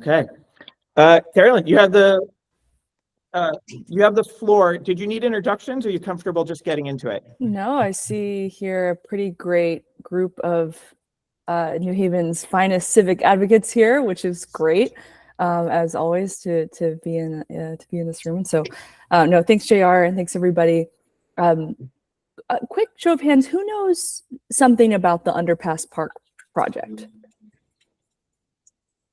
Okay. Carolyn, you have the floor. Did you need introductions, or are you comfortable just getting into it? No, I see here a pretty great group of New Haven's finest civic advocates here, which is great, as always, to be in this room. And so, no, thanks JR, and thanks everybody. A quick show of hands, who knows something about the Underpass Park project?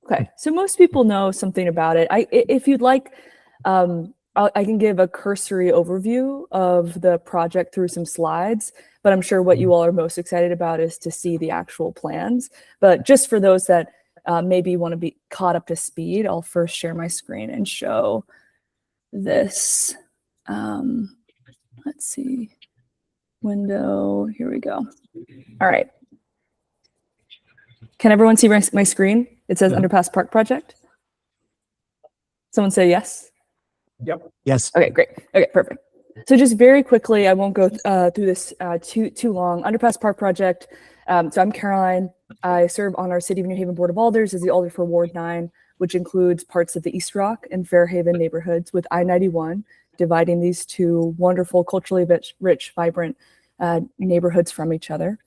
Okay, so most people know something about it. If you'd like, I can give a cursory overview of the project through some slides, but I'm sure what you all are most excited about is to see the actual plans. But just for those that maybe want to be caught up to speed, I'll first share my screen and show this. Let's see, window, here we go. All right. Can everyone see my screen? It says Underpass Park Project. Someone say yes. Yep. Yes. Okay, great. Okay, perfect. So just very quickly, I won't go through this too long. Underpass Park Project. So I'm Caroline. I serve on our City of New Haven Board of Alders as the Alder for Ward 9, which includes parts of the East Rock and Fairhaven neighborhoods, with I-91 dividing these two wonderful, culturally rich, vibrant neighborhoods from each other.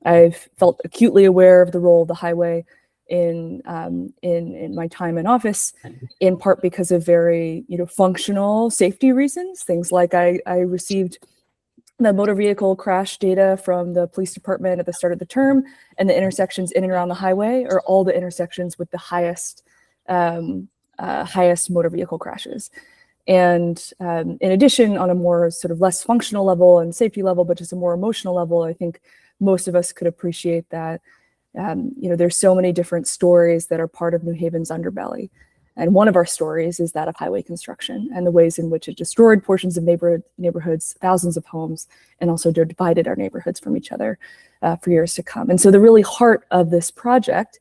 I've felt acutely aware of the role of the highway in my time in office, in part because of very functional safety reasons. Things like I received the motor vehicle crash data from the police department at the start of the term, and the intersections in and around the highway are all the intersections with the highest motor vehicle crashes. And in addition, on a more sort of less functional level and safety level, but just a more emotional level, I think most of us could appreciate that there's so many different stories that are part of New Haven's underbelly. And one of our stories is that of highway construction and the ways in which it destroyed portions of neighborhoods, thousands of homes, and also divided our neighborhoods from each other for years to come. And so the really heart of this project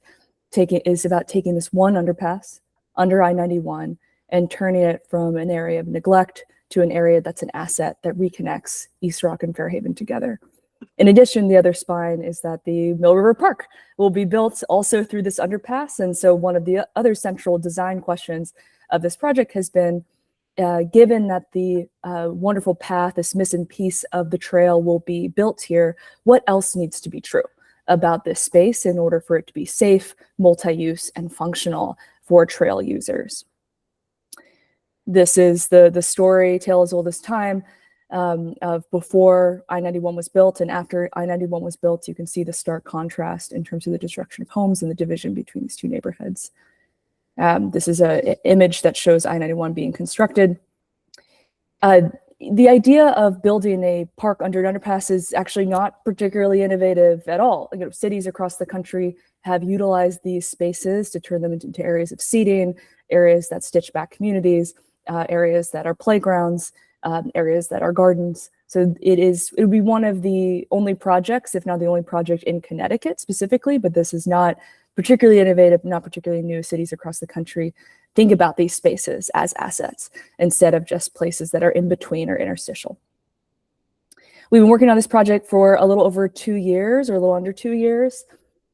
is about taking this one underpass under I-91 and turning it from an area of neglect to an area that's an asset that reconnects East Rock and Fairhaven together. In addition, the other spine is that the Mill River Park will be built also through this underpass. And so one of the other central design questions of this project has been, given that the wonderful path, this missing piece of the trail will be built here, what else needs to be true about this space in order for it to be safe, multi-use, and functional for trail users? This is the story, tale as old as time, of before I-91 was built and after I-91 was built. You can see the stark contrast in terms of the destruction of homes and the division between these two neighborhoods. This is an image that shows I-91 being constructed. The idea of building a park under an underpass is actually not particularly innovative at all. Cities across the country have utilized these spaces to turn them into areas of seating, areas that stitch back communities, areas that are playgrounds, areas that are gardens. So it would be one of the only projects, if not the only project in Connecticut specifically, but this is not particularly innovative, not particularly new. Cities across the country think about these spaces as assets instead of just places that are in between or interstitial. We've been working on this project for a little over 2 years, or a little under 2 years,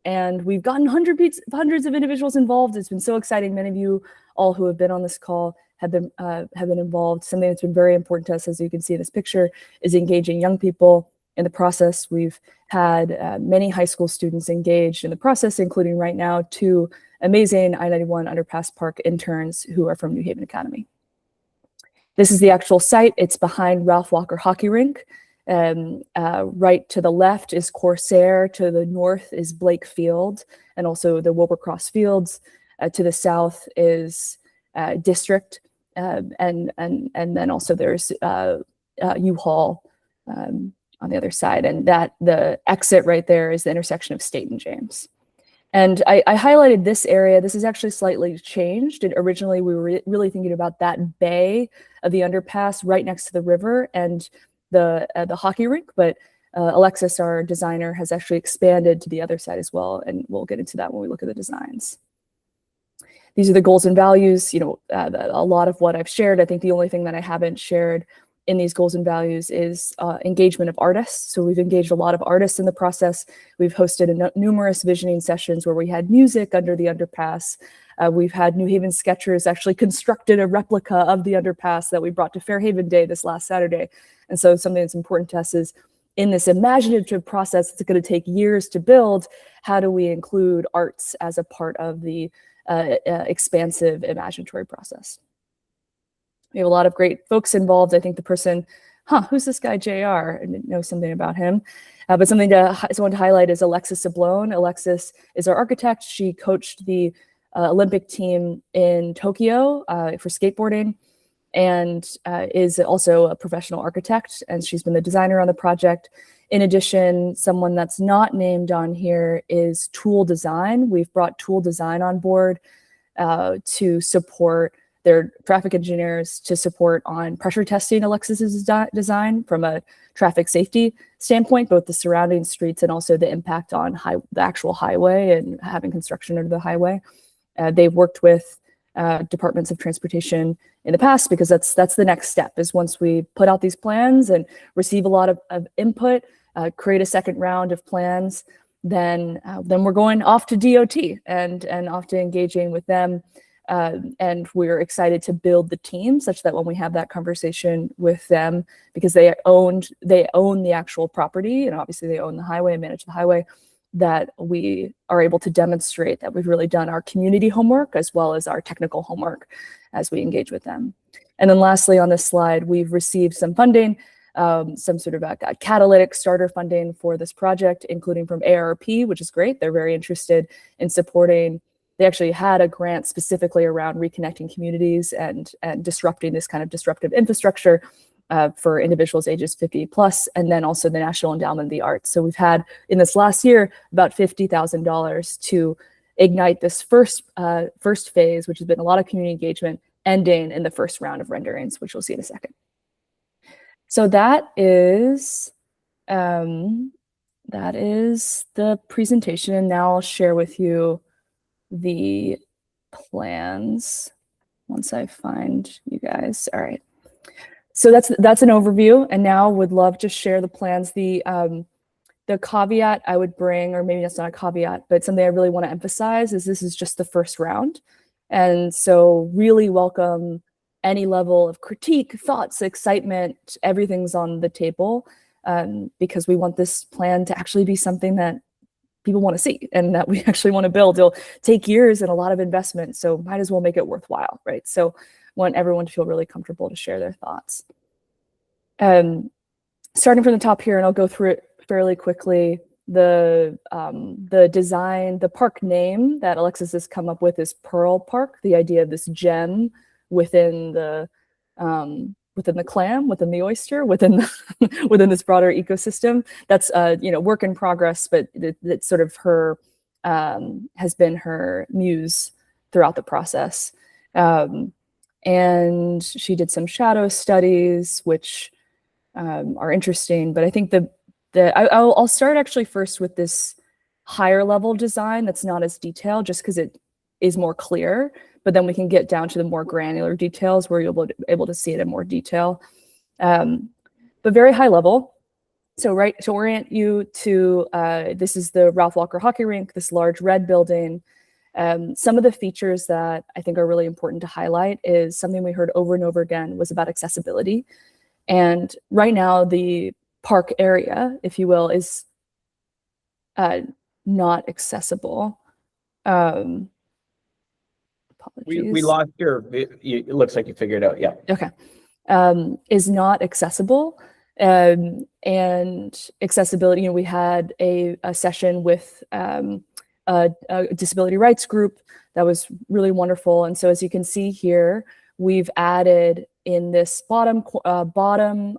and we've gotten hundreds of individuals involved. It's been so exciting. Many of you all who have been on this call have been involved. Something that's been very important to us, as you can see in this picture, is engaging young people in the process. We've had many high school students engaged in the process, including right now 2 amazing I-91 Underpass Park interns who are from New Haven Academy. This is the actual site. It's behind Ralph Walker Hockey Rink. Right to the left is Corsair, to the north is Blake Field, and also the Wilbercross Fields. To the south is District, and then also there's U-Haul on the other side, and that the exit right there is the intersection of State and James. And I highlighted this area. This is actually slightly changed. And originally we were really thinking about that bay of the underpass right next to the river and the hockey rink, but Alexis, our designer, has actually expanded to the other side as well, and we'll get into that when we look at the designs. These are the goals and values. A lot of what I've shared. I think the only thing that I haven't shared in these goals and values is engagement of artists. So we've engaged a lot of artists in the process. We've hosted numerous visioning sessions where we had music under the underpass. We've had New Haven Sketchers actually constructed a replica of the underpass that we brought to Fairhaven Day this last Saturday. And so something that's important to us is, in this imaginative process that's going to take years to build, how do we include arts as a part of the expansive imaginatory process? We have a lot of great folks involved. I think the person, who's this guy, JR? I didn't know something about him. But something I want to highlight is Alexis Sablone. Alexis is our architect. She coached the Olympic team in Tokyo for skateboarding, and is also a professional architect, and she's been the designer on the project. In addition, someone that's not named on here is Tool Design. We've brought Tool Design on board to support their traffic engineers, to support on pressure testing Alexis's design from a traffic safety standpoint, both the surrounding streets and also the impact on the actual highway and having construction under the highway. They've worked with departments of transportation in the past, because that's the next step, is once we put out these plans and receive a lot of input, create a second round of plans, then we're going off to DOT and off to engaging with them. And we're excited to build the team such that when we have that conversation with them, because they own the actual property, and obviously they own the highway and manage the highway, that we are able to demonstrate that we've really done our community homework as well as our technical homework as we engage with them. And then lastly, on this slide, we've received some funding, some sort of a catalytic starter funding for this project, including from ARP, which is great. They're very interested in supporting. They actually had a grant specifically around reconnecting communities and disrupting this kind of disruptive infrastructure for individuals ages 50 plus, and then also the National Endowment of the Arts. So we've had in this last year about $50,000 to ignite this first phase, which has been a lot of community engagement, ending in the first round of renderings, which we'll see in a second. So that is the presentation. Now I'll share with you the plans once I find you guys. All right. So that's an overview, and now would love to share the plans. The caveat I would bring, or maybe that's not a caveat, but something I really want to emphasize is this is just the first round. And so really welcome any level of critique, thoughts, excitement, everything's on the table, because we want this plan to actually be something that people want to see and that we actually want to build. It'll take years and a lot of investment, so might as well make it worthwhile, right? So want everyone to feel really comfortable to share their thoughts. Starting from the top here, and I'll go through it fairly quickly. The design, the park name that Alexis has come up with is Pearl Park. The idea of this gem within the clam, within the oyster, within this broader ecosystem. That's work in progress, but it's sort of her has been her muse throughout the process. And she did some shadow studies, which are interesting. But I think I'll start actually first with this higher level design that's not as detailed, just because it is more clear. But then we can get down to the more granular details where you'll be able to see it in more detail. But very high level. So to orient you to, this is the Ralph Walker Hockey Rink, this large red building. Some of the features that I think are really important to highlight is something we heard over and over again was about accessibility. And right now the park area, if you will, is not accessible. We lost it looks like you figured it out. Yeah. Okay. Is not accessible. And accessibility, we had a session with a disability rights group that was really wonderful. And so as you can see here, we've added in this bottom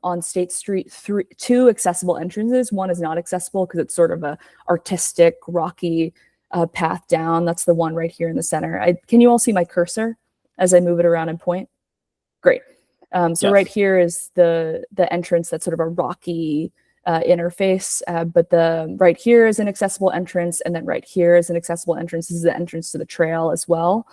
on State Street two accessible entrances. One is not accessible because it's sort of a artistic, rocky path down. That's the one right here in the center. Can you all see my cursor as I move it around and point? Great. So yes. Right here is the entrance that's sort of a rocky interface, but the right here is an accessible entrance, and then right here is an accessible entrance. This is the entrance to the trail as well.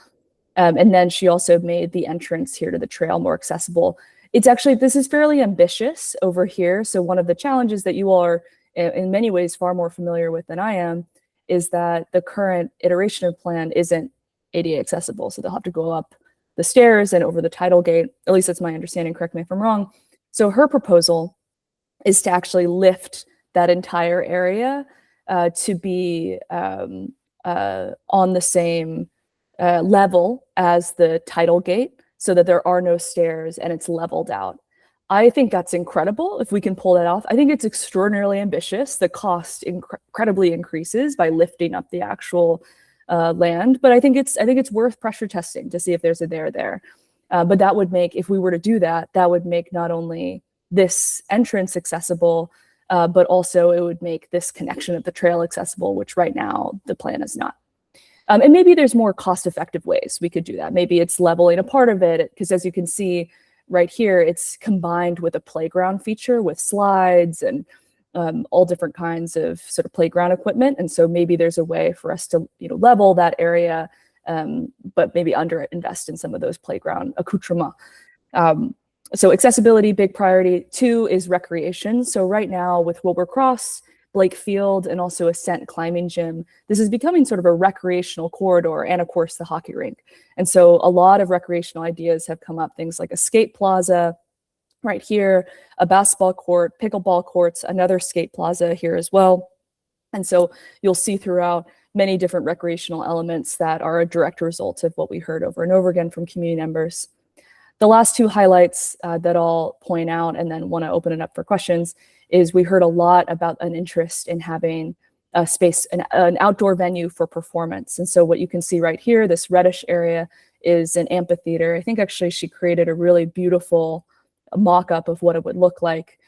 And then she also made the entrance here to the trail more accessible. It's actually, this is fairly ambitious over here. So one of the challenges that you all are in many ways far more familiar with than I am is that the current iteration of plan isn't ADA accessible. So they'll have to go up the stairs and over the tidal gate. At least that's my understanding. Correct me if I'm wrong. So her proposal is to actually lift that entire area to be on the same level as the tidal gate so that there are no stairs and it's leveled out. I think that's incredible if we can pull that off. I think it's extraordinarily ambitious. The cost incredibly increases by lifting up the actual land, but I think it's worth pressure testing to see if there's a there. But that would make, if we were to do that, that would make not only this entrance accessible, but also it would make this connection of the trail accessible, which right now the plan is not. And maybe there's more cost-effective ways we could do that. Maybe it's leveling a part of it, because as you can see right here, it's combined with a playground feature with slides and all different kinds of sort of playground equipment. And so maybe there's a way for us to level that area, but maybe under-invest in some of those playground accoutrements. So accessibility, big priority. 2 is recreation. So right now with Wilbur Cross, Blake Field, and also Ascent climbing gym, this is becoming sort of a recreational corridor, and of course the hockey rink. And so a lot of recreational ideas have come up, things like a skate plaza right here, a basketball court, pickleball courts, another skate plaza here as well. And so you'll see throughout many different recreational elements that are a direct result of what we heard over and over again from community members. The last 2 highlights that I'll point out and then want to open it up for questions is we heard a lot about an interest in having a space, an outdoor venue for performance. And so what you can see right here, this reddish area is an amphitheater. I think actually she created a really beautiful mock-up of what it would look like,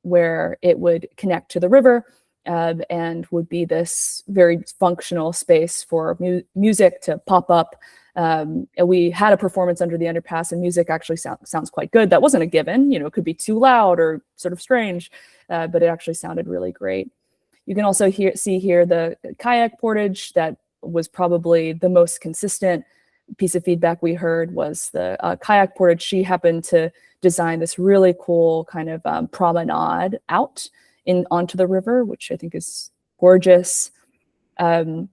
where it would connect to the river and would be this very functional space for music to pop up. And we had a performance under the underpass, and music actually sounds quite good. That wasn't a given, it could be too loud or sort of strange, but it actually sounded really great. You can also see here the kayak portage. That was probably the most consistent piece of feedback we heard was the kayak portage. She happened to design this really cool kind of promenade out onto the river, which I think is gorgeous. And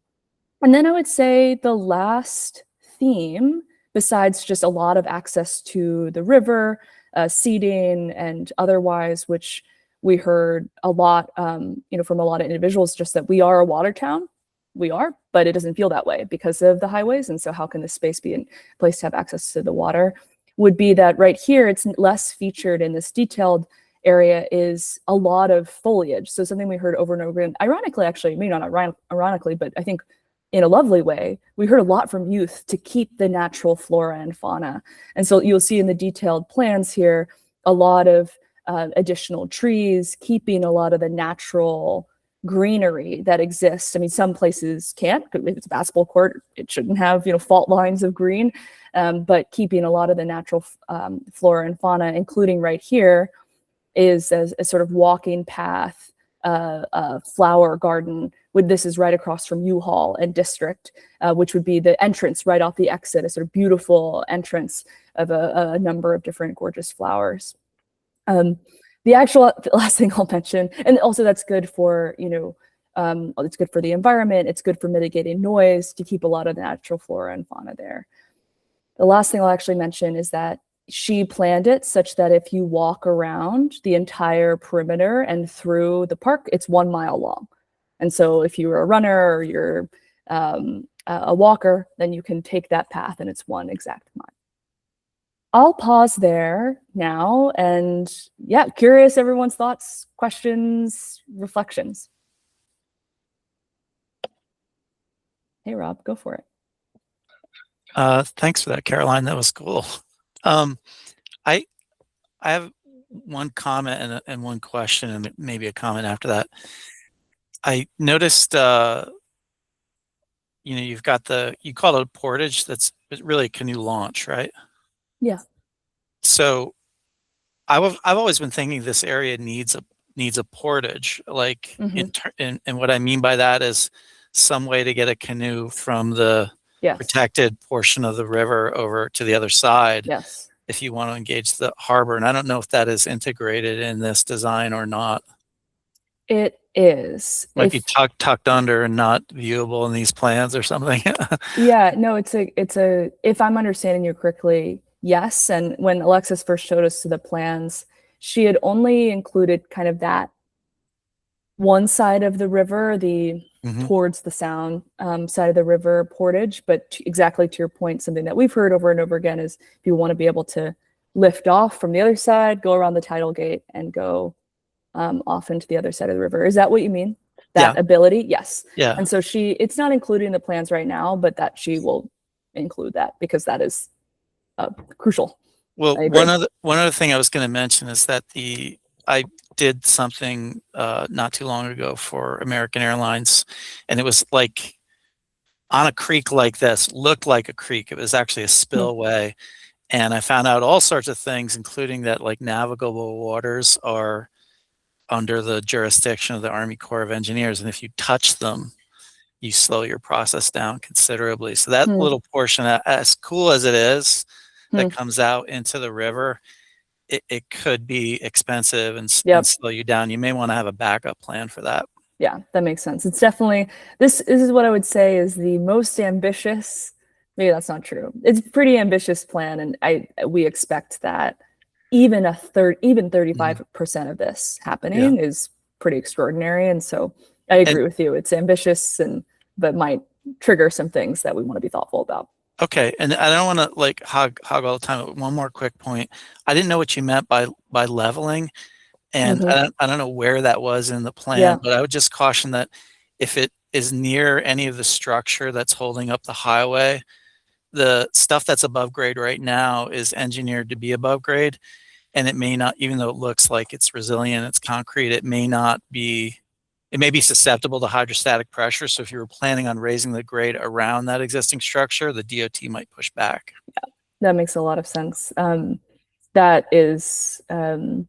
then I would say the last theme, besides just a lot of access to the river, seating and otherwise, which we heard a lot, from a lot of individuals, just that we are a water town. We are, but it doesn't feel that way because of the highways. And so how can this space be in place to have access to the water? Would be that right here, it's less featured in this detailed area, is a lot of foliage. So something we heard over and over again, ironically, actually, maybe not ironically, but I think in a lovely way, we heard a lot from youth to keep the natural flora and fauna. And so you'll see in the detailed plans here, a lot of additional trees, keeping a lot of the natural greenery that exists. I mean, some places can't, if it's a basketball court, it shouldn't have, fault lines of green, but keeping a lot of the natural flora and fauna, including right here, is a sort of walking path, flower garden. This is right across from U-Haul and District, which would be the entrance right off the exit, a sort of beautiful entrance of a number of different gorgeous flowers. The actual last thing I'll mention, and also that's good for, it's good for the environment, it's good for mitigating noise to keep a lot of the natural flora and fauna there. The last thing I'll actually mention is that she planned it such that if you walk around the entire perimeter and through the park, it's 1 mile long. And so if you're a runner or you're a walker, then you can take that path and it's 1 exact mile. I'll pause there now and curious everyone's thoughts, questions, reflections. Hey, Rob, go for it. Thanks for that, Caroline. That was cool. I have one comment and one question, and maybe a comment after that. I noticed, you've got you call it a portage. That's really a canoe launch, right? Yeah. So I've always been thinking this area needs a portage, like, and what I mean by that is some way to get a canoe from the protected portion of the river over to the other side. Yes. if you want to engage the harbor. And I don't know if that is integrated in this design or not. It is. Might be tucked under and not viewable in these plans or something. Yeah, no, it's a, if I'm understanding you correctly, yes. And when Alexis first showed us to the plans, she had only included kind of that one side of the river, the towards the sound side of the river portage. But exactly to your point, something that we've heard over and over again is if you want to be able to lift off from the other side, go around the tidal gate and go off into the other side of the river. Is that what you mean? That ability? Yes. Yeah. And so it's not included in the plans right now, but that she will include that because that is crucial. Well, one other thing I was going to mention is that I did something not too long ago for American Airlines, and it was like on a creek like this, looked like a creek. It was actually a spillway. And I found out all sorts of things, including that like navigable waters are under the jurisdiction of the Army Corps of Engineers. And if you touch them, you slow your process down considerably. So that little portion, as cool as it is, that comes out into the river, it could be expensive and slow you down. You may want to have a backup plan for that. Yeah, that makes sense. It's definitely, this is what I would say is the most ambitious, maybe that's not true. It's a pretty ambitious plan. And we expect that even 35% of this happening is pretty extraordinary. And so I agree with you. It's ambitious but might trigger some things that we want to be thoughtful about. Okay, and I don't want to like hog all the time. But one more quick point. I didn't know what you meant by leveling, and I don't know where that was in the plan. But I would just caution that if it is near any of the structure that's holding up the highway, the stuff that's above grade right now is engineered to be above grade, and it may not, even though it looks like it's resilient, it's concrete, it may be susceptible to hydrostatic pressure. So if you were planning on raising the grade around that existing structure, the DOT might push back. Yeah, that makes a lot of sense. That is the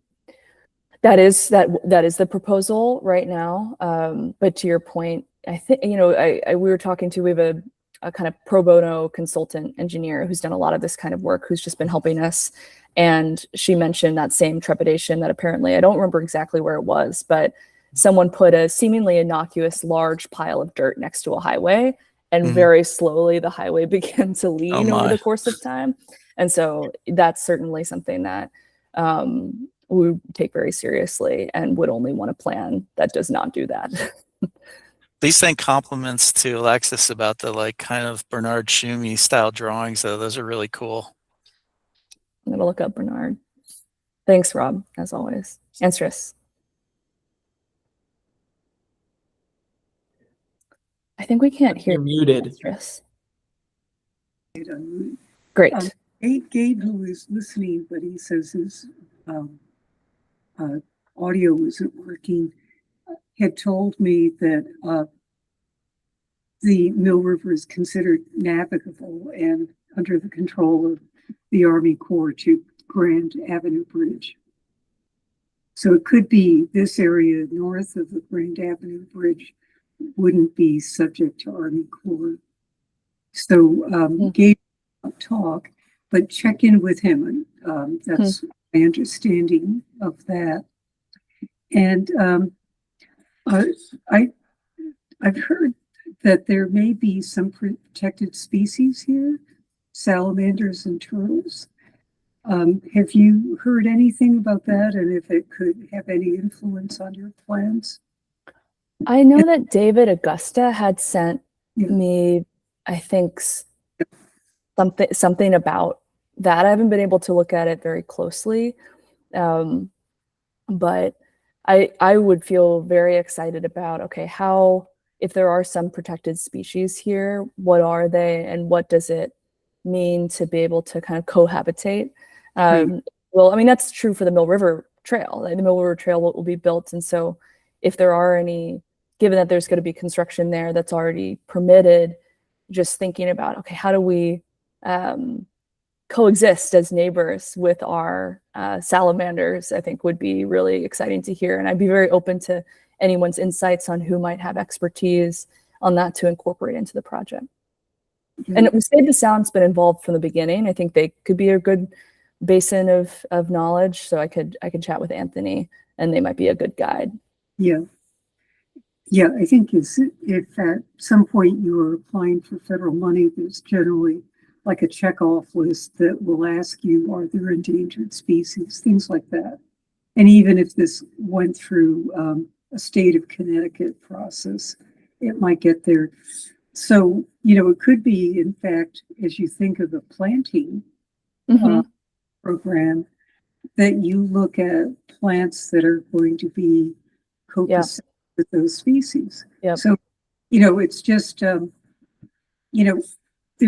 proposal right now. But to your point, I think, we were talking to, we have a kind of pro bono consultant engineer who's done a lot of this kind of work, who's just been helping us. And she mentioned that same trepidation that apparently, I don't remember exactly where it was, but someone put a seemingly innocuous large pile of dirt next to a highway, and very slowly the highway began to lean over the course of time. And so that's certainly something that we would take very seriously and would only want a plan that does not do that. These send compliments to Alexis about the like kind of Bernard Schumi style drawings, though. Those are really cool. I'm gonna look up Bernard. Thanks, Rob, as always. Answerus. I think we can't hear. You're muted. Great. Gabe, who is listening, but he says his audio isn't working, had told me that the Mill River is considered navigable and under the control of the Army Corps to Grand Avenue Bridge. So it could be this area north of the Grand Avenue Bridge wouldn't be subject to Army Corps. So Gabe talk, but check in with him. That's my understanding of that. And I've heard that there may be some protected species here, salamanders and turtles. Have you heard anything about that, and if it could have any influence on your plans? I know that David Augusta had sent me, I think, something about that. I haven't been able to look at it very closely, but I would feel very excited about, okay, if there are some protected species here, what are they, and what does it mean to be able to kind of cohabitate? Well, I mean, that's true for the Mill River Trail. The Mill River Trail will be built, and so if there are any, given that there's going to be construction there that's already permitted, just thinking about, okay, how do we coexist as neighbors with our salamanders, I think would be really exciting to hear. And I'd be very open to anyone's insights on who might have expertise on that to incorporate into the project. And Save the Sound's been involved from the beginning. I think they could be a good basin of knowledge. So I could chat with Anthony, and they might be a good guide. Yeah. Yeah, I think if at some point you are applying for federal money, there's generally like a checkoff list that will ask you, are there endangered species, things like that. And even if this went through a state of Connecticut process, it might get there. So, it could be, in fact, as you think of a planting program, that you look at plants that are going to be copacetic with those species. Yep. So, it's just, there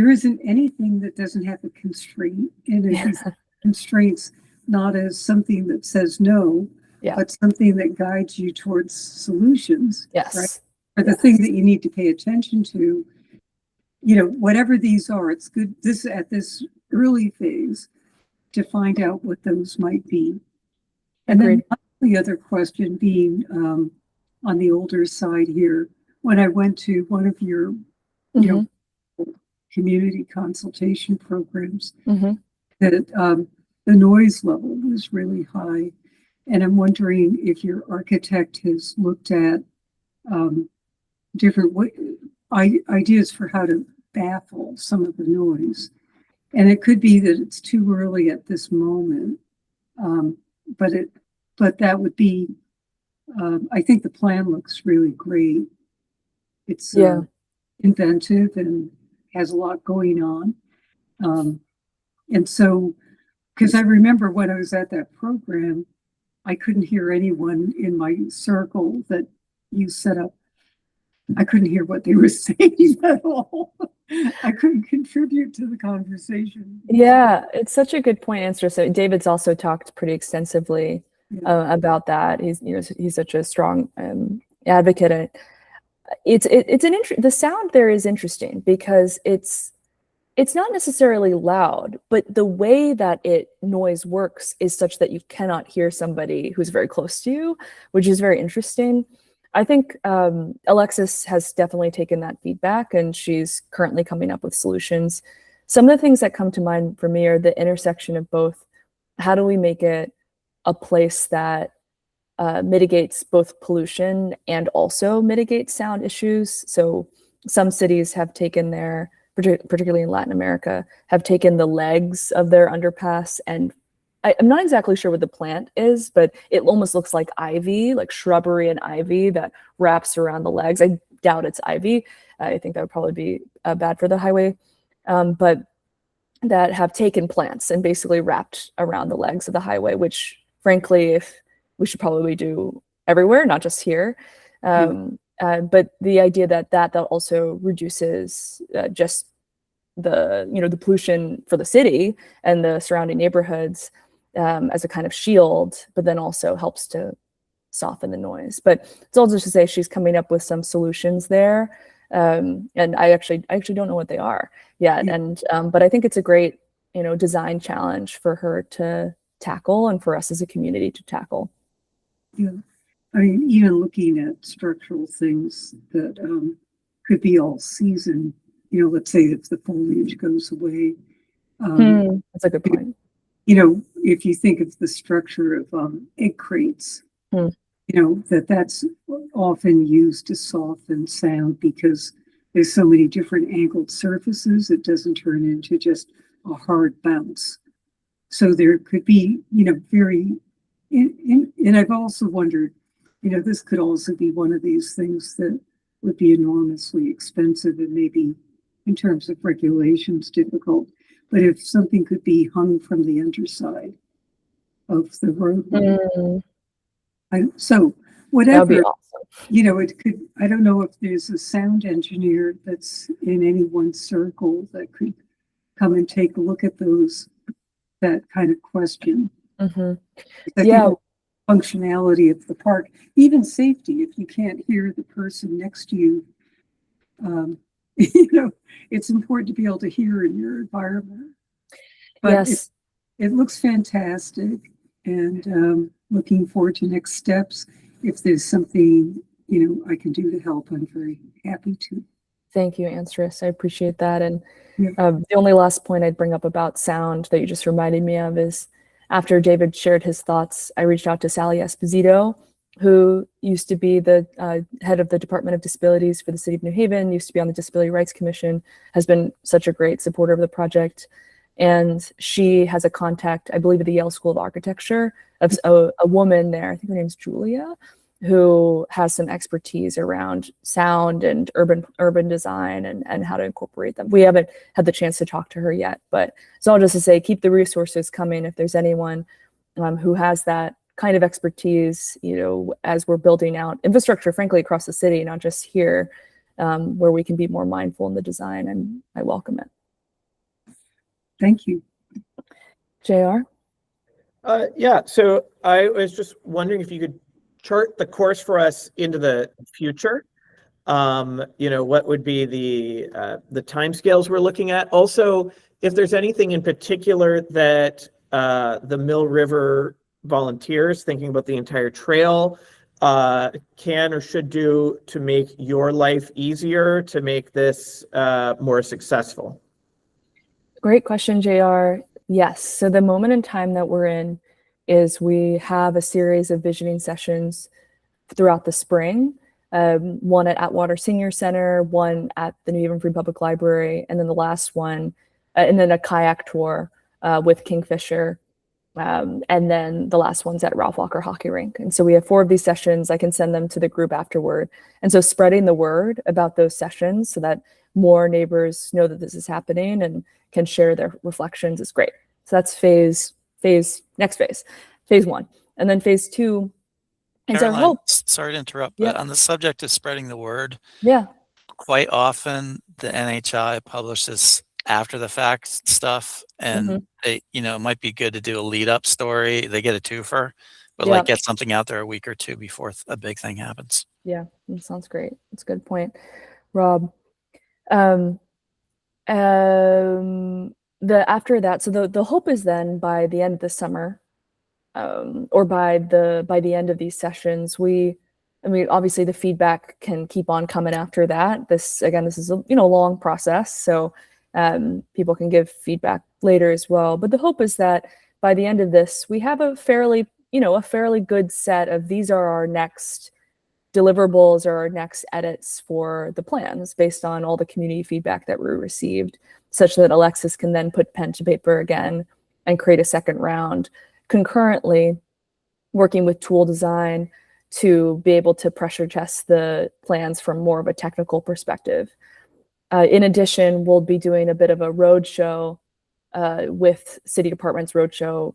isn't anything that doesn't have a constraint. And if you see constraints not as something that says no, but something that guides you towards solutions, right? Or the thing that you need to pay attention to, whatever these are, it's good at this early phase to find out what those might be. And then the other question being on the older side here, when I went to one of your, community consultation programs, that the noise level was really high. And I'm wondering if your architect has looked at different ideas for how to baffle some of the noise. And it could be that it's too early at this moment, but that would be, I think the plan looks really great. It's inventive and has a lot going on. And so, because I remember when I was at that program, I couldn't hear anyone in my circle that you set up. I couldn't hear what they were saying at all. I couldn't contribute to the conversation. Yeah, it's such a good point, answer. So David's also talked pretty extensively about that. He's such a strong advocate. The sound there is interesting because it's not necessarily loud, but the way that noise works is such that you cannot hear somebody who's very close to you, which is very interesting. I think Alexis has definitely taken that feedback, and she's currently coming up with solutions. Some of the things that come to mind for me are the intersection of both. How do we make it a place that mitigates both pollution and also mitigates sound issues? So some cities have taken particularly in Latin America, have taken the legs of their underpass, and I'm not exactly sure what the plant is, but it almost looks like ivy, like shrubbery and ivy that wraps around the legs. I doubt it's ivy. I think that would probably be bad for the highway, but that have taken plants and basically wrapped around the legs of the highway, which frankly, if we should probably do everywhere, not just here. But the idea that also reduces just the pollution for the city and the surrounding neighborhoods as a kind of shield, but then also helps to soften the noise. But it's also to say she's coming up with some solutions there, and I actually don't know what they are yet. And but I think it's a great design challenge for her to tackle and for us as a community to tackle. Yeah, I mean, even looking at structural things that could be all season. Let's say if the foliage goes away. That's a good point. If you think of the structure of egg crates, that's often used to soften sound because there's so many different angled surfaces, it doesn't turn into just a hard bounce. So there could be, and I've also wondered, this could also be one of these things that would be enormously expensive and maybe in terms of regulations difficult. But if something could be hung from the underside of the roadway, so whatever, that'd be awesome. It could. I don't know if there's a sound engineer that's in any one circle that could come and take a look at that kind of question. Functionality of the park, even safety. If you can't hear the person next to you, it's important to be able to hear in your environment. But yes, it looks fantastic, and looking forward to next steps. If there's something I can do to help, I'm very happy to. Thank you, Ansris. I appreciate that. And Yeah. the only last point I'd bring up about sound that you just reminded me of is after David shared his thoughts, I reached out to Sally Esposito, who used to be the head of the Department of Disabilities for the City of New Haven, used to be on the Disability Rights Commission, has been such a great supporter of the project. And she has a contact, I believe, at the Yale School of Architecture, of a woman there, I think her name's Julia, who has some expertise around sound and urban design and how to incorporate them. We haven't had the chance to talk to her yet, but it's all just to say, keep the resources coming if there's anyone who has that kind of expertise, as we're building out infrastructure, frankly, across the city, not just here, where we can be more mindful in the design, and I welcome it. Thank you. JR? Yeah, so I was just wondering if you could chart the course for us into the future. What would be the timescales we're looking at? Also, if there's anything in particular that the Mill River volunteers, thinking about the entire trail, can or should do to make your life easier, to make this more successful. Great question, JR. Yes, so the moment in time that we're in is we have a series of visioning sessions throughout the spring, one at Atwater Senior Center, one at the New Haven Free Public Library, and then the last one, and then a kayak tour with Kingfisher, and then the last one's at Ralph Walker Hockey Rink. And so we have 4 of these sessions. I can send them to the group afterward. And so spreading the word about those sessions so that more neighbors know that this is happening and can share their reflections is great. So that's next phase 1. And then phase 2 is our Caroline, hope. sorry to interrupt, Yeah. but on the subject of spreading the word, Yeah. quite often the NHI publishes after the fact stuff, and they, it might be good to do a lead up story. They get a twofer, but like get something out there a week or two before a big thing happens. Yeah, that sounds great. That's a good point, Rob. After that, so the hope is then by the end of the summer, or by the end of these sessions, obviously the feedback can keep on coming after that. This is a long process, so people can give feedback later as well. But the hope is that by the end of this, we have a fairly good set of these are our next deliverables or our next edits for the plans based on all the community feedback that we received, such that Alexis can then put pen to paper again and create a second round, concurrently working with tool design to be able to pressure test the plans from more of a technical perspective. In addition, we'll be doing a bit of a roadshow with City Department's roadshow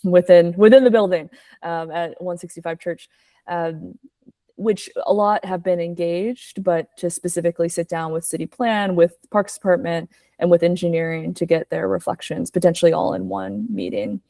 within the building at 165 Church, which a lot have been engaged, but to specifically sit down with City Plan, with Parks Department, and with engineering to get their reflections, potentially all in one meeting.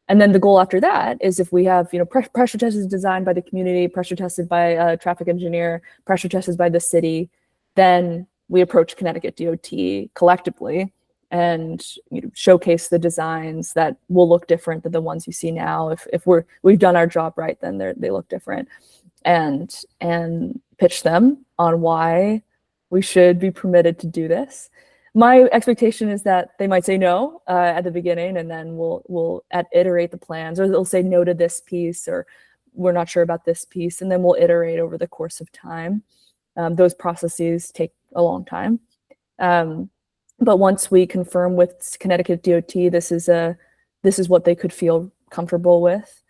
And then the goal after that is if we have, pressure tested designed by the community, pressure tested by a traffic engineer, pressure tested by the city, then we approach Connecticut DOT collectively and showcase the designs that will look different than the ones you see now. If we've done our job right, then they look different, and pitch them on why we should be permitted to do this. My expectation is that they might say no at the beginning, and then we'll iterate the plans, or they'll say no to this piece, or we're not sure about this piece, and then we'll iterate over the course of time. Those processes take a long time. But once we confirm with Connecticut DOT this is what they could feel comfortable with,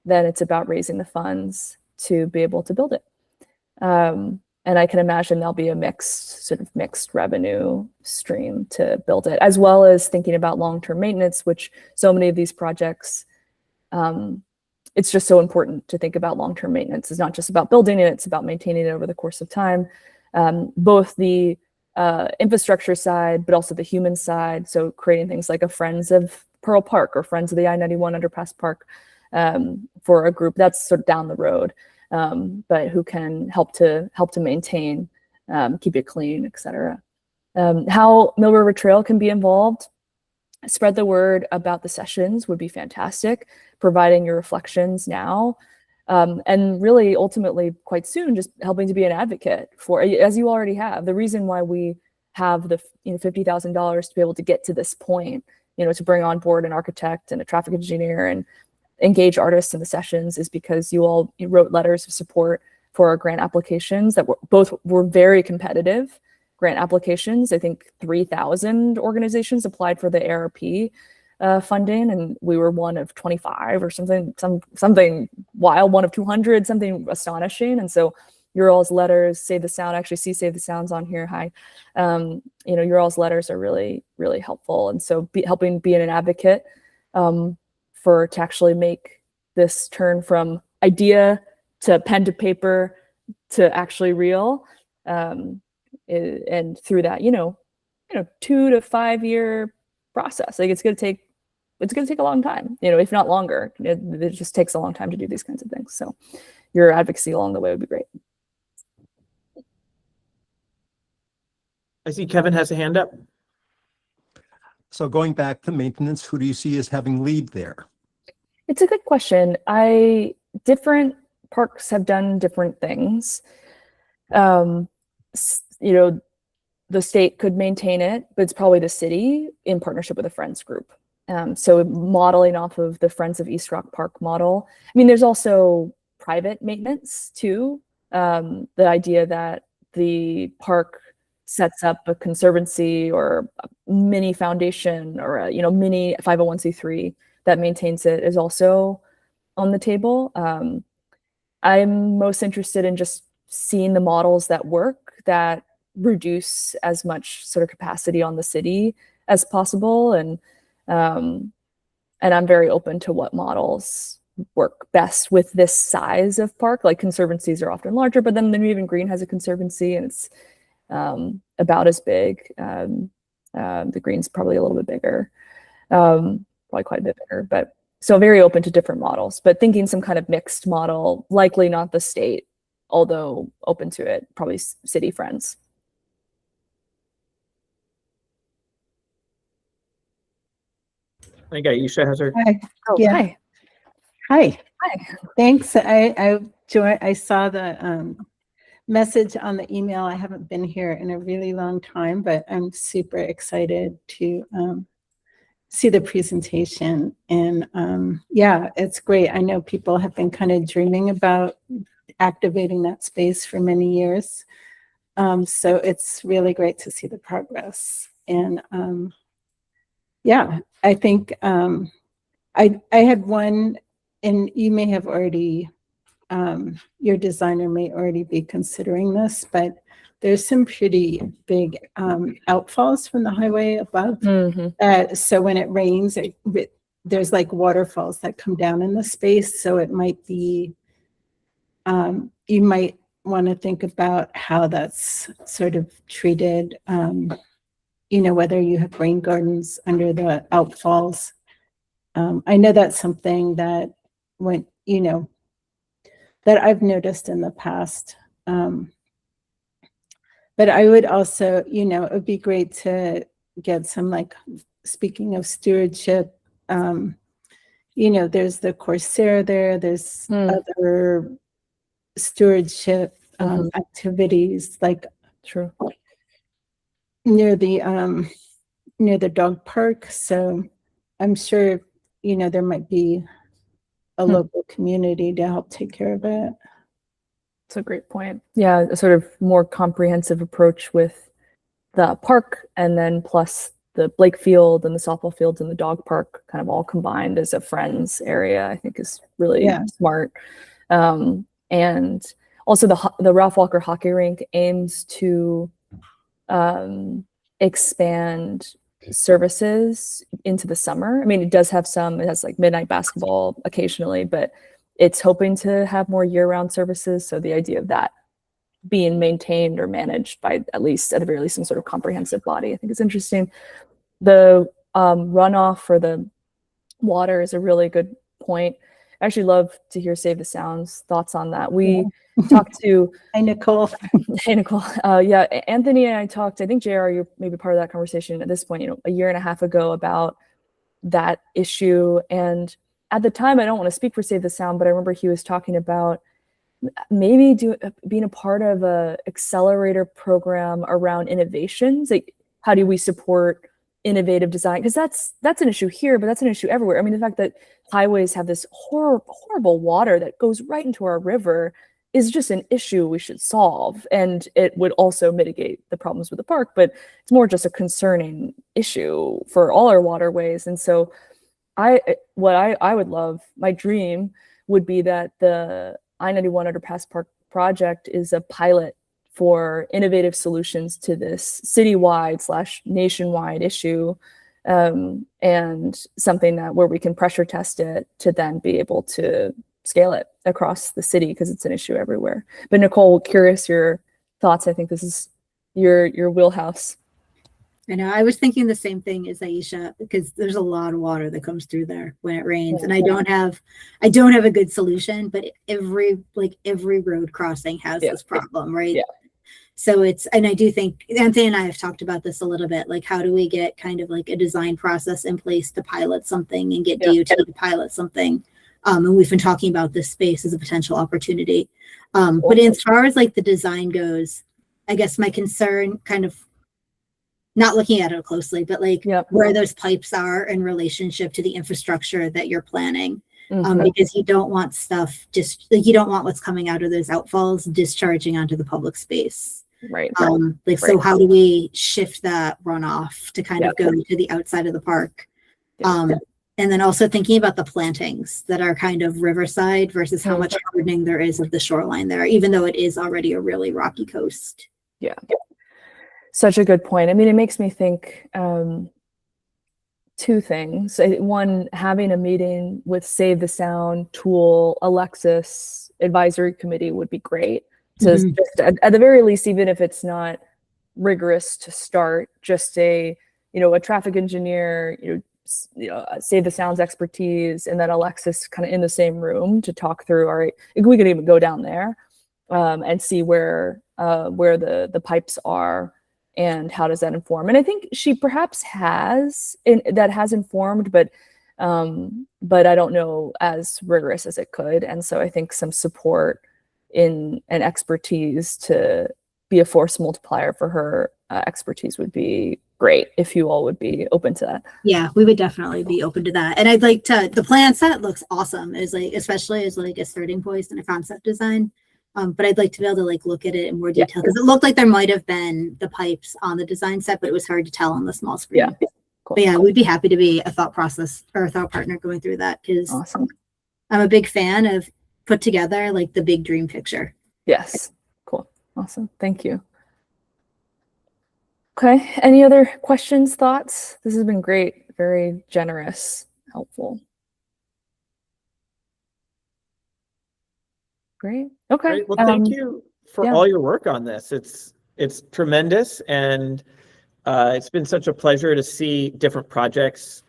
then it's about raising the funds to be able to build it. And I can imagine there'll be a mixed revenue stream to build it, as well as thinking about long-term maintenance, which so many of these projects, it's just so important to think about long-term maintenance. It's not just about building it, it's about maintaining it over the course of time. Both the infrastructure side, but also the human side. So creating things like a Friends of Pearl Park or Friends of the I-91 Underpass Park for a group that's sort of down the road. But who can help to maintain, keep it clean, etc. How Mill River Trail can be involved, spread the word about the sessions would be fantastic. Providing your reflections now And really ultimately quite soon just helping to be an advocate for, as you already have. The reason why we have the $50,000 to be able to get to this point, to bring on board an architect and a traffic engineer and engage artists in the sessions is because you wrote letters of support for our grant applications that were very competitive grant applications. I think 3,000 organizations applied for the ARP funding, and we were one of 25 or something wild, one of 200, something astonishing. And so your all's letters, Save the Sound, actually see Save the Sound's on here. Hi. Your all's letters are really, really helpful. And so helping being an advocate to actually make this turn from idea to pen to paper to actually real. And through that, 2 to 5 year process. Like it's going to take a long time, if not longer. It just takes a long time to do these kinds of things. So your advocacy along the way would be great. I see Kevin has a hand up. So going back to maintenance, who do you see as having lead there? It's a good question. Different parks have done different things. The state could maintain it, but it's probably the city in partnership with a friends group. So modeling off of the Friends of East Rock Park model. I mean, there's also private maintenance too. The idea that the park sets up a conservancy or a mini foundation or a mini 501c3 that maintains it is also on the table. I'm most interested in just seeing the models that work, that reduce as much sort of capacity on the city as possible. And I'm very open to what models work best with this size of park. Like conservancies are often larger, but then the New Haven Green has a conservancy and it's about as big. The Green's probably a little bit bigger, probably quite a bit bigger, but so very open to different models, but thinking some kind of mixed model, likely not the state, although open to it, probably city friends. I think Aisha has her. Hi. Oh, Yeah. hi. Hi. Hi. Thanks. I saw the message on the email. I haven't been here in a really long time, but I'm super excited to see the presentation. And yeah, it's great. I know people have been kind of dreaming about activating that space for many years. So it's really great to see the progress. And yeah, I think I had one, and you may have already, your designer may already be considering this, but there's some pretty big outfalls from the highway above. Mm-hmm. So when it rains, there's like waterfalls that come down in the space. So it might be, you might want to think about how that's sort of treated, whether you have rain gardens under the outfalls. I know that's something that that I've noticed in the past. But I would also, it would be great to get some, like, speaking of stewardship, there's the Corsair there, there's other stewardship activities, like True. near the dog park. So I'm sure, there might be a local community to help take care of it. That's a great point. Yeah, a sort of more comprehensive approach with the park and then plus the Blake Field and the softball fields and the dog park kind of all combined as a friends area, I think is really smart. And also the Ralph Walker Hockey Rink aims to expand services into the summer. I mean, it has like midnight basketball occasionally, but it's hoping to have more year-round services. So the idea of that being maintained or managed by at the very least, some sort of comprehensive body, I think is interesting. The runoff for the water is a really good point. I actually love to hear Save the Sound's thoughts on that. We talked to Hi, Nicole. Hey, Nicole. Yeah, Anthony and I talked, I think JR, you're maybe part of that conversation at this point, a year and a half ago about that issue. And at the time, I don't want to speak for Save the Sound, but I remember he was talking about maybe being a part of a accelerator program around innovations. Like, how do we support innovative design? Because that's an issue here, but that's an issue everywhere. I mean, the fact that highways have this horrible water that goes right into our river is just an issue we should solve. And it would also mitigate the problems with the park, but it's more just a concerning issue for all our waterways. And so I would love, my dream would be that the I-91 Underpass Park project is a pilot for innovative solutions to this citywide / nationwide issue, and something that where we can pressure test it to then be able to scale it across the city, because it's an issue everywhere. But Nicole, curious your thoughts. I think this is your wheelhouse. I know. I was thinking the same thing as Aisha, because there's a lot of water that comes through there when it rains, and I don't have a good solution. But every road crossing has this problem, right? Yeah. So and I do think Anthony and I have talked about this a little bit. Like, how do we get kind of like a design process in place to pilot something and get DOT to pilot something? And we've been talking about this space as a potential opportunity. But as far as like the design goes, I guess my concern, kind of not looking at it closely, but like where those pipes are in relationship to the infrastructure that you're planning. Because you don't want stuff you don't want what's coming out of those outfalls discharging onto the public space. Right. So how do we shift that runoff to kind of go to the outside of the park? And then also thinking about the plantings that are kind of riverside versus how much hardening there is of the shoreline there, even though it is already a really rocky coast. Yeah. Such a good point. I mean, it makes me think two things. One, having a meeting with Save the Sound, Tool, Alexis advisory committee would be great. So just at the very least, even if it's not rigorous to start, just a traffic engineer, Save the Sound's expertise, and then Alexis kind of in the same room to talk through. All right, we could even go down there and see where the pipes are and how does that inform. And I think she perhaps has informed, but I don't know as rigorous as it could. And so I think some support in and expertise to be a force multiplier for her expertise would be great, if you all would be open to that. Yeah, we would definitely be open to that. And I'd like to, the plan set looks awesome, especially as like a starting point and a concept design. But I'd like to be able to like look at it in more detail, because it looked like there might have been the pipes on the design set, but it was hard to tell on the small screen. Yeah. Cool. But yeah, we'd be happy to be a thought process or a thought partner going through that, because Awesome. I'm a big fan of put together like the big dream picture. Yes. Cool. Awesome. Thank you. Okay. Any other questions, thoughts? This has been great. Very generous, helpful. Great. Okay. Great. Well, thank you for all your work on this. It's tremendous, and it's been such a pleasure to see different projects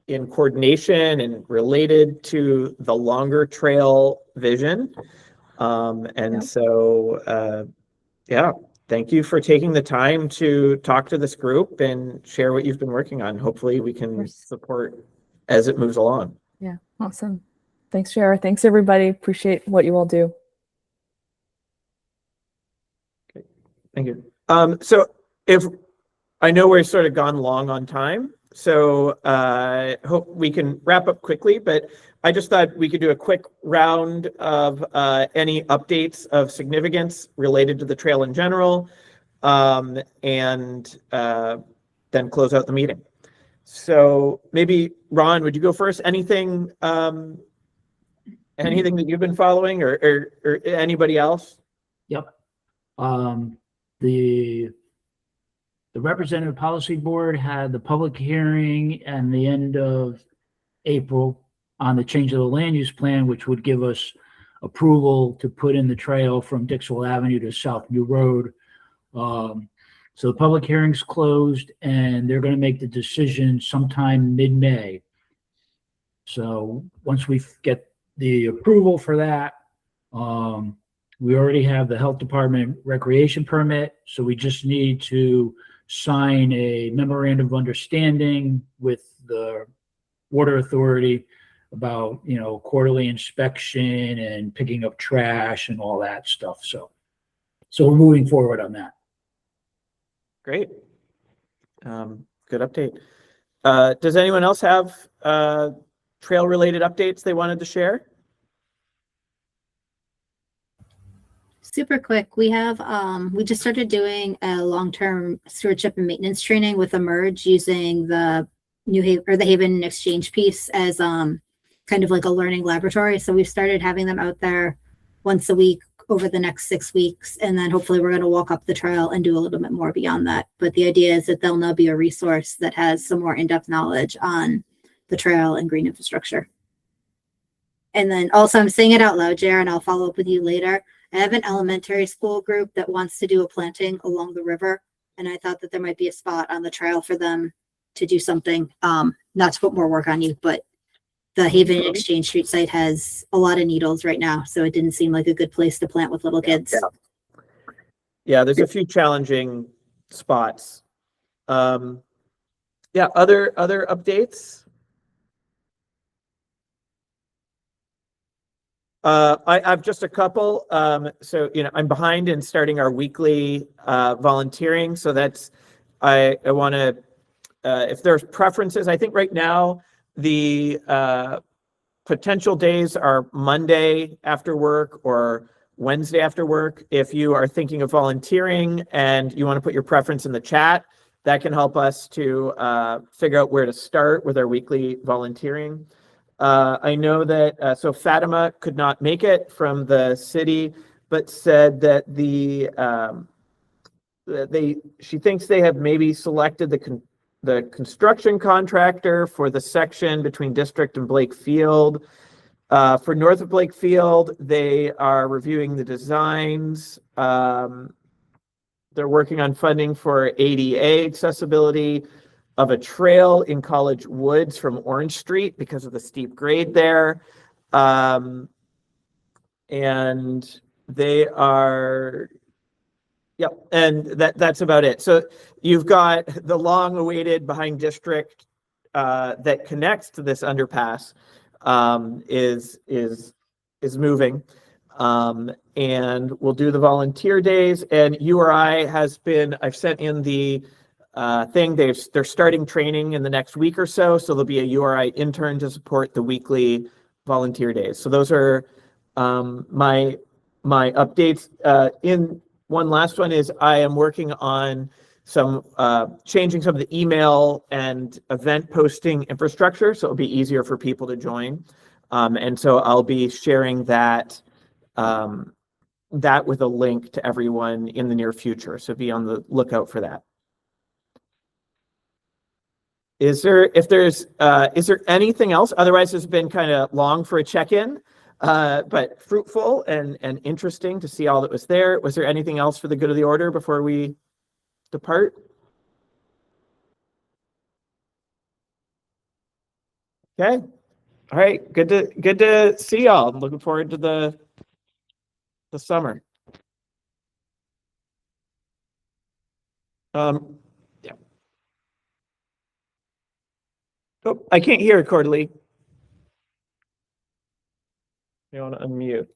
in coordination and related to the longer trail vision. So, thank you for taking the time to talk to this group and share what you've been working on. Hopefully we can support as it moves along. Yeah. Awesome. Thanks, Shara. Thanks, everybody. Appreciate what you all do. Okay. Thank you. So if I know we're sort of gone long on time, so hope we can wrap up quickly, but I just thought we could do a quick round of any updates of significance related to the trail in general, and then close out the meeting. So maybe Ron, would you go first? Anything that you've been following, or anybody else? Yep. The Representative Policy Board had the public hearing at the end of April on the change of the land use plan, which would give us approval to put in the trail from Dixwell Avenue to South New Road. So the public hearing's closed, and they're going to make the decision sometime mid-May. So once we get the approval for that, we already have the Health Department recreation permit, so we just need to sign a memorandum of understanding with the Water Authority about, quarterly inspection and picking up trash and all that stuff. So we're moving forward on that. Great. Good update. Does anyone else have trail related updates they wanted to share? Super quick. We have we just started doing a long-term stewardship and maintenance training with Emerge using the New Haven or the Haven Exchange piece as kind of like a learning laboratory. So we've started having them out there once a week over the next 6 weeks, and then hopefully we're going to walk up the trail and do a little bit more beyond that. But the idea is that they'll now be a resource that has some more in-depth knowledge on the trail and green infrastructure. And then also, I'm saying it out loud, Jared, I'll follow up with you later. I have an elementary school group that wants to do a planting along the river, and I thought that there might be a spot on the trail for them to do something. Not to put more work on you, but the Haven Exchange Street site has a lot of needles right now, so it didn't seem like a good place to plant with little kids. Yeah, there's a few challenging spots. Other updates? I've just a couple. So, I'm behind in starting our weekly volunteering. So that's, I want to, if there's preferences, I think right now the potential days are Monday after work or Wednesday after work. If you are thinking of volunteering and you want to put your preference in the chat, that can help us to figure out where to start with our weekly volunteering. I know that, so Fatima could not make it from the city, but said that she thinks they have maybe selected the construction contractor for the section between District and Blake Field. For north of Blake Field, they are reviewing the designs. They're working on funding for ADA accessibility of a trail in College Woods from Orange Street because of the steep grade there. And they are, yep, and that's about it. So you've got the long-awaited behind district that connects to this underpass is moving. And we'll do the volunteer days, and URI has been, I've sent in the thing. They're starting training in the next week or so. So there'll be a URI intern to support the weekly volunteer days. So those are my updates. In one last one is I am working on some changing some of the email and event posting infrastructure, so it'll be easier for people to join. And so I'll be sharing that with a link to everyone in the near future. So be on the lookout for that. Is there anything else? Otherwise, it's been kind of long for a check-in, but fruitful and interesting to see all that was there. Was there anything else for the good of the order before we depart? Okay. All right. Good to see y'all. I'm looking forward to the summer. Yeah. Oh, I can't hear it, Cordelly. You want to unmute?